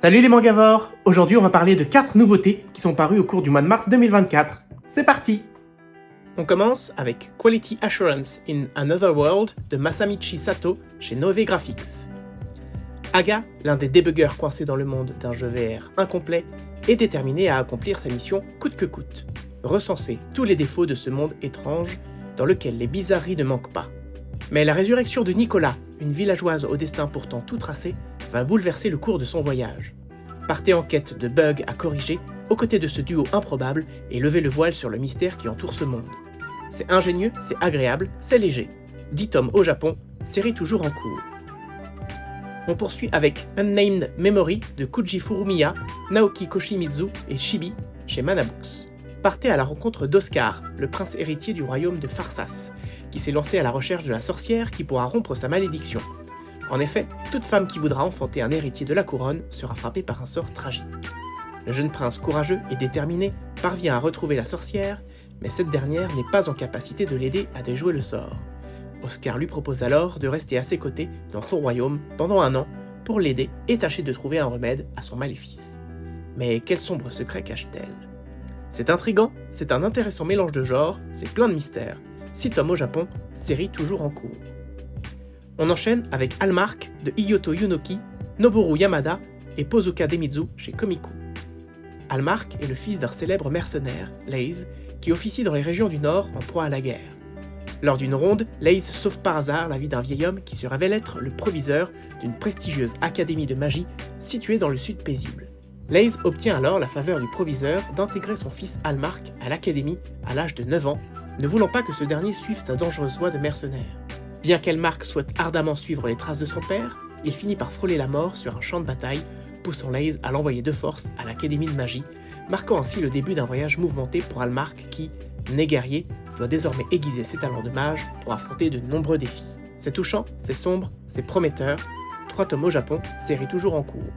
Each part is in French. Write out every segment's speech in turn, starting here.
Salut les mangavores! Aujourd'hui on va parler de 4 nouveautés qui sont parues au cours du mois de mars 2024. C'est parti! On commence avec Quality Assurance in Another World de Masamichi Sato chez Nove Graphics. Aga, l'un des débuggeurs coincés dans le monde d'un jeu VR incomplet, est déterminé à accomplir sa mission coûte que coûte, recenser tous les défauts de ce monde étrange dans lequel les bizarreries ne manquent pas. Mais la résurrection de Nicolas, une villageoise au destin pourtant tout tracé, va bouleverser le cours de son voyage. Partez en quête de bugs à corriger, aux côtés de ce duo improbable, et levez le voile sur le mystère qui entoure ce monde. C'est ingénieux, c'est agréable, c'est léger. 10 tomes au Japon, série toujours en cours. On poursuit avec Unnamed Memory de Kuji Furumiya, Naoki Koshimizu et Chibi chez Mana Books. Partez à la rencontre d'Oscar, le prince héritier du royaume de Pharsas, qui s'est lancé à la recherche de la sorcière qui pourra rompre sa malédiction. En effet, toute femme qui voudra enfanter un héritier de la couronne sera frappée par un sort tragique. Le jeune prince courageux et déterminé parvient à retrouver la sorcière, mais cette dernière n'est pas en capacité de l'aider à déjouer le sort. Oscar lui propose alors de rester à ses côtés dans son royaume pendant 1 an pour l'aider et tâcher de trouver un remède à son maléfice. Mais quel sombre secret cache-t-elle? C'est intriguant, c'est un intéressant mélange de genres, c'est plein de mystères. 6 tomes au Japon, série toujours en cours. On enchaîne avec Hallmark de Hiyoto Yunoki, Noboru Yamada et Pozuka Demizu chez Komiku. Hallmark est le fils d'un célèbre mercenaire, Laze, qui officie dans les régions du Nord en proie à la guerre. Lors d'une ronde, Laze sauve par hasard la vie d'un vieil homme qui se révèle être le proviseur d'une prestigieuse académie de magie située dans le sud paisible. Laze obtient alors la faveur du proviseur d'intégrer son fils Hallmark à l'académie à l'âge de 9 ans, ne voulant pas que ce dernier suive sa dangereuse voie de mercenaire. Bien qu'Hallmark souhaite ardemment suivre les traces de son père, il finit par frôler la mort sur un champ de bataille, poussant Laze à l'envoyer de force à l'Académie de magie, marquant ainsi le début d'un voyage mouvementé pour Hallmark qui, né guerrier, doit désormais aiguiser ses talents de mage pour affronter de nombreux défis. C'est touchant, c'est sombre, c'est prometteur. 3 tomes au Japon, série toujours en cours.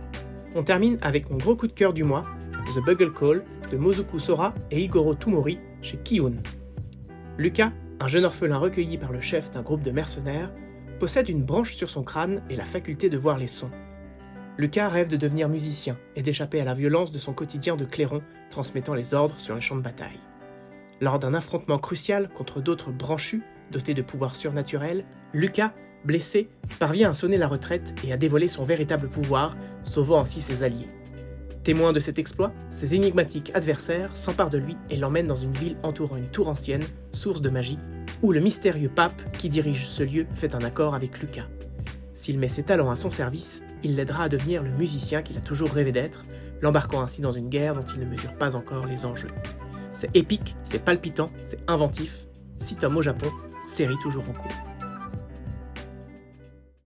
On termine avec mon gros coup de cœur du mois, The Bugle Call de Mozuku Sora et Igoro Tomori chez Kiun. Lucas, un jeune orphelin recueilli par le chef d'un groupe de mercenaires, possède une branche sur son crâne et la faculté de voir les sons. Lucas rêve de devenir musicien et d'échapper à la violence de son quotidien de clairon transmettant les ordres sur les champs de bataille. Lors d'un affrontement crucial contre d'autres branchus dotés de pouvoirs surnaturels, Lucas, blessé, parvient à sonner la retraite et à dévoiler son véritable pouvoir, sauvant ainsi ses alliés. Témoin de cet exploit, ses énigmatiques adversaires s'emparent de lui et l'emmènent dans une ville entourant une tour ancienne, source de magie, où le mystérieux pape qui dirige ce lieu fait un accord avec Lucas. S'il met ses talents à son service, il l'aidera à devenir le musicien qu'il a toujours rêvé d'être, l'embarquant ainsi dans une guerre dont il ne mesure pas encore les enjeux. C'est épique, c'est palpitant, c'est inventif. 6 tomes au Japon, série toujours en cours.